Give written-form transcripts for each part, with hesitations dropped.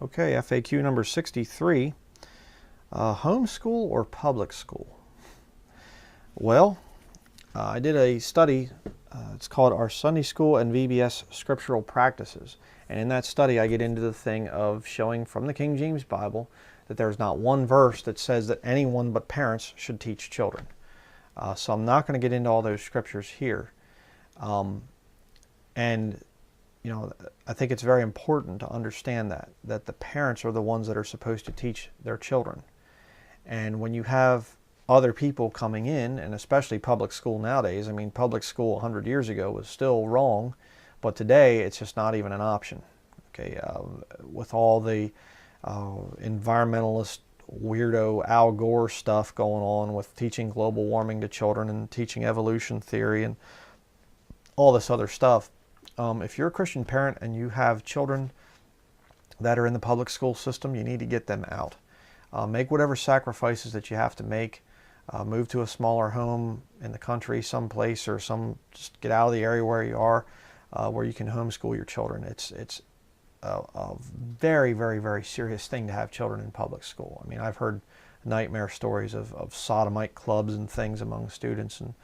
Okay, FAQ number 63, homeschool or public school? Well, I did a study, it's called Our Sunday School and VBS Scriptural Practices. And in that study I get into the thing of showing from the King James Bible that there's not one verse that says that anyone but parents should teach children. So I'm not going to get into all those scriptures here. And you know, I think it's very important to understand that the parents are the ones that are supposed to teach their children. And when you have other people coming in, and especially public school nowadays, I mean, public school 100 years ago was still wrong, but today it's just not even an option. Okay, with all the environmentalist weirdo Al Gore stuff going on with teaching global warming to children and teaching evolution theory and all this other stuff. If you're a Christian parent and you have children that are in the public school system, you need to get them out. Make whatever sacrifices that you have to make. Move to a smaller home in the country someplace, or just get out of the area where you are, where you can homeschool your children. It's a very, very, very serious thing to have children in public school. I mean, I've heard nightmare stories of sodomite clubs and things among students, and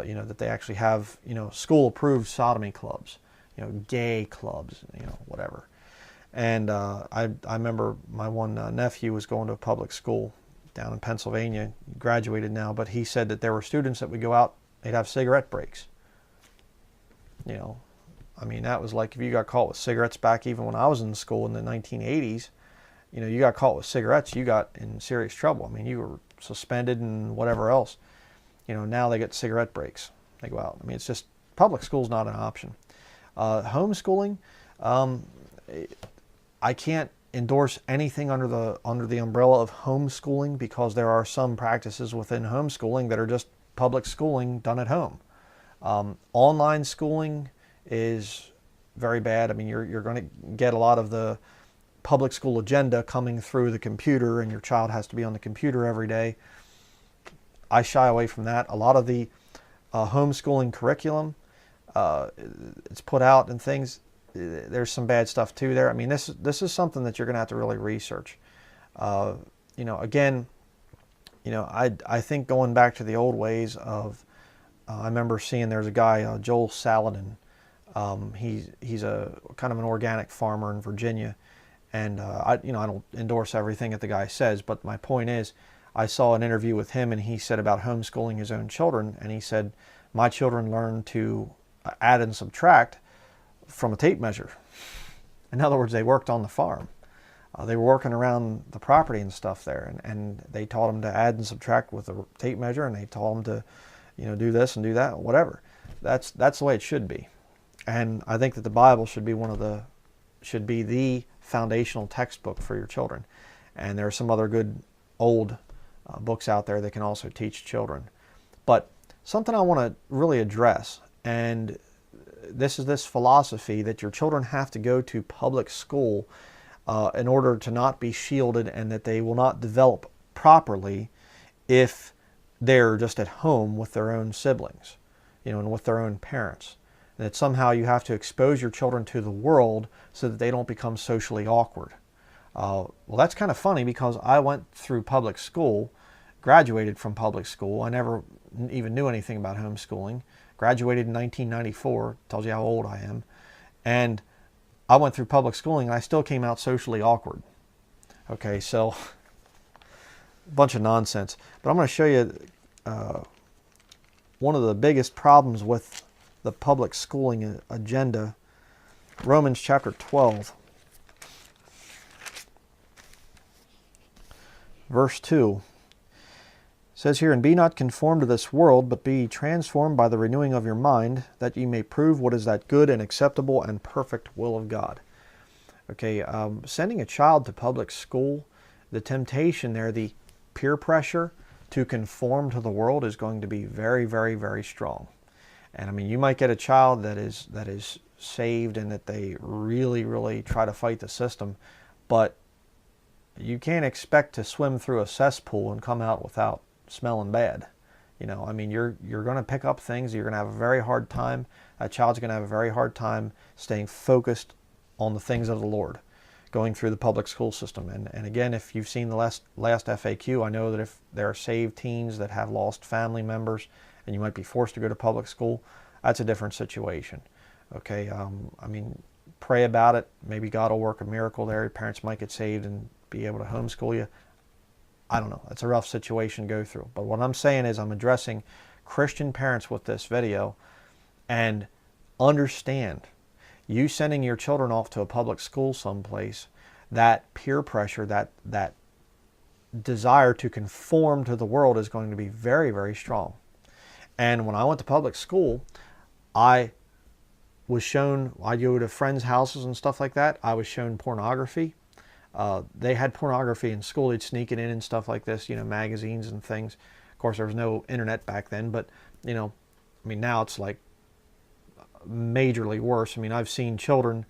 you know, that they actually have, you know, school-approved sodomy clubs, you know, gay clubs, you know, whatever. And I remember my one nephew was going to a public school down in Pennsylvania. He graduated now, but he said that there were students that would go out, they'd have cigarette breaks. You know, I mean, that was like if you got caught with cigarettes back even when I was in school in the 1980s, you know, you got caught with cigarettes, you got in serious trouble. I mean, you were suspended and whatever else. You know, now they get cigarette breaks. They go out. I mean, it's just, public school's not an option. Homeschooling, I can't endorse anything under the umbrella of homeschooling, because there are some practices within homeschooling that are just public schooling done at home. Online schooling is very bad. I mean, you're going to get a lot of the public school agenda coming through the computer, and your child has to be on the computer every day. I shy away from that. A lot of the homeschooling curriculum, it's put out and things, there's some bad stuff too there. I mean, this is something that you're going to have to really research. You know, again, you know, I think going back to the old ways of, I remember seeing there's a guy, Joel Salatin. He's a kind of an organic farmer in Virginia, and I don't endorse everything that the guy says, but my point is, I saw an interview with him, and he said about homeschooling his own children, and he said, my children learned to add and subtract from a tape measure. In other words, they worked on the farm. They were working around the property and stuff there, and they taught them to add and subtract with a tape measure, and they taught them to, you know, do this and do that, whatever. That's the way it should be. And I think that the Bible should be the foundational textbook for your children. And there are some other good old books out there that can also teach children. But something I want to really address, and this is this philosophy that your children have to go to public school in order to not be shielded, and that they will not develop properly if they're just at home with their own siblings, you know, and with their own parents. And that somehow you have to expose your children to the world so that they don't become socially awkward. Well, that's kind of funny, because I went through public school, graduated from public school. I never even knew anything about homeschooling. Graduated in 1994, tells you how old I am. And I went through public schooling, and I still came out socially awkward. Okay, so a bunch of nonsense. But I'm going to show you one of the biggest problems with the public schooling agenda. Romans chapter 12. Verse 2 says here, and be not conformed to this world, but be transformed by the renewing of your mind, that ye may prove what is that good and acceptable and perfect will of God. Okay, sending a child to public school, the temptation there, the peer pressure to conform to the world is going to be very, very, very strong. And I mean, you might get a child that is saved and that they really, really try to fight the system, but you can't expect to swim through a cesspool and come out without smelling bad. You know, I mean, you're going to pick up things. You're going to have a very hard time. That child's going to have a very hard time staying focused on the things of the Lord. going through the public school system. And again, if you've seen the last FAQ, I know that if there are saved teens that have lost family members and you might be forced to go to public school, that's a different situation. Okay, I mean, pray about it. Maybe God will work a miracle there. Your parents might get saved and be able to homeschool you. I don't know. It's a rough situation to go through. But what I'm saying is I'm addressing Christian parents with this video, and understand, you sending your children off to a public school someplace, that peer pressure, that desire to conform to the world is going to be very, very strong. And when I went to public school, I was shown, I go to friends' houses and stuff like that, I was shown pornography. They had pornography in school. They'd sneak it in and stuff like this, you know, magazines and things. Of course, there was no internet back then, but, you know, I mean, now it's like majorly worse. I mean, I've seen children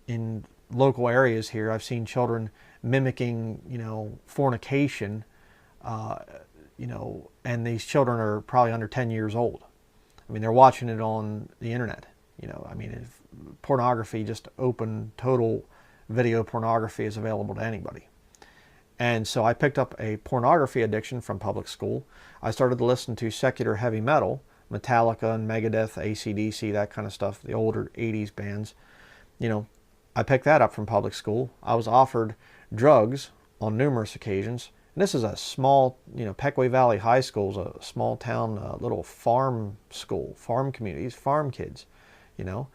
in local areas here, I've seen children mimicking, you know, fornication, you know, and these children are probably under 10 years old. I mean, they're watching it on the internet, you know. I mean, if pornography, just open, total video pornography is available to anybody. And so I picked up a pornography addiction from public school. I started to listen to secular heavy metal, Metallica and Megadeth, AC/DC, that kind of stuff, the older 80s bands. You know, I picked that up from public school. I was offered drugs on numerous occasions. And this is a small, you know, Pequay Valley High School is a small town, little farm school, farm communities, farm kids, you know.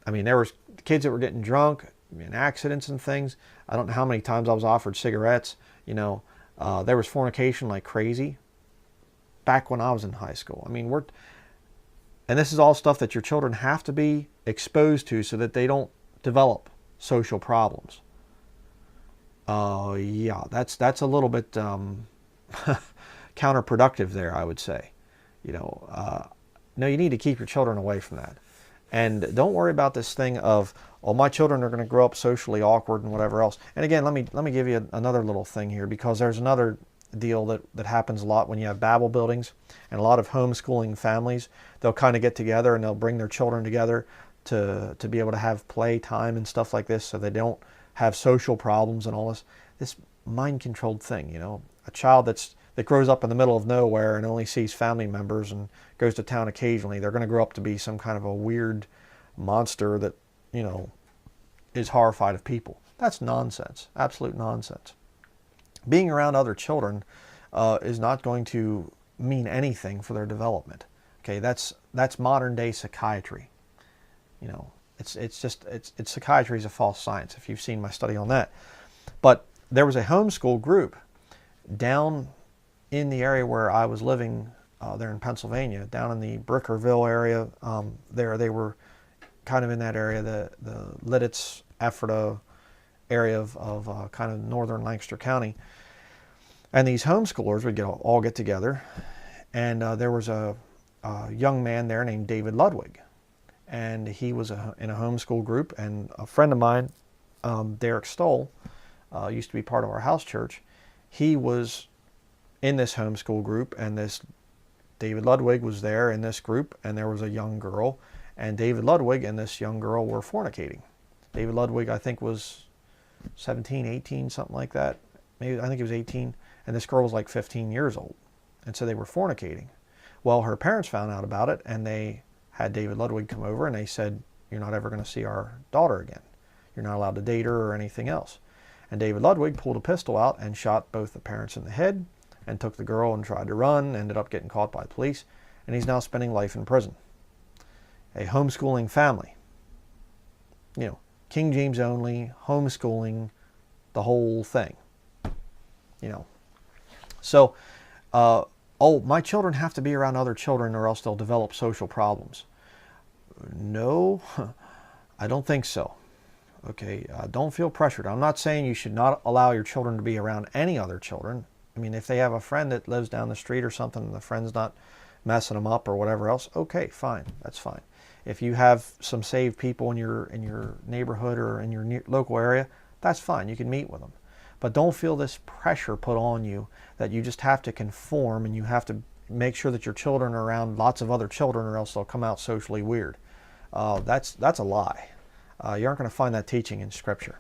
I mean, there was kids that were getting drunk in accidents and things. I don't know how many times I was offered cigarettes, you know. There was fornication like crazy back when I was in high school. I mean, and this is all stuff that your children have to be exposed to so that they don't develop social problems. Yeah, that's a little bit counterproductive there, I would say. You know, no, you need to keep your children away from that. And don't worry about this thing of, oh, my children are going to grow up socially awkward and whatever else. And again, let me give you another little thing here, because there's another deal that happens a lot when you have Babel buildings and a lot of homeschooling families. They'll kind of get together and they'll bring their children together to be able to have play time and stuff like this, so they don't have social problems and all this mind-controlled thing. You know, a child that grows up in the middle of nowhere and only sees family members and goes to town occasionally, they're going to grow up to be some kind of a weird monster that, you know, is horrified of people. That's nonsense, absolute nonsense. Being around other children is not going to mean anything for their development. Okay, that's modern day psychiatry. You know, it's psychiatry is a false science, if you've seen my study on that. But there was a homeschool group down in the area where I was living there in Pennsylvania, down in the Brickerville area. They were kind of in that area, the Lidditz, Ephrata area of kind of northern Lancaster County. And these homeschoolers would all get together, and there was a young man there named David Ludwig, and he was in a homeschool group. And a friend of mine, Derek Stoll, used to be part of our house church. He was in this homeschool group, and this David Ludwig was there in this group, and there was a young girl, and David Ludwig and this young girl were fornicating. David Ludwig, I think, was 17, 18, something like that. Maybe, I think he was 18, and this girl was like 15 years old. And so they were fornicating. Well, her parents found out about it, and they had David Ludwig come over, and they said, "You're not ever going to see our daughter again. You're not allowed to date her or anything else." And David Ludwig pulled a pistol out and shot both the parents in the head, and took the girl and tried to run, ended up getting caught by the police, and he's now spending life in prison. A homeschooling family. You know, King James only, homeschooling, the whole thing. You know. So, oh, my children have to be around other children or else they'll develop social problems. No, I don't think so. Okay, don't feel pressured. I'm not saying you should not allow your children to be around any other children. I mean, if they have a friend that lives down the street or something and the friend's not messing them up or whatever else, okay, fine, that's fine. If you have some saved people in your neighborhood or in your local area, that's fine, you can meet with them. But don't feel this pressure put on you that you just have to conform and you have to make sure that your children are around lots of other children or else they'll come out socially weird. That's a lie. You aren't going to find that teaching in Scripture.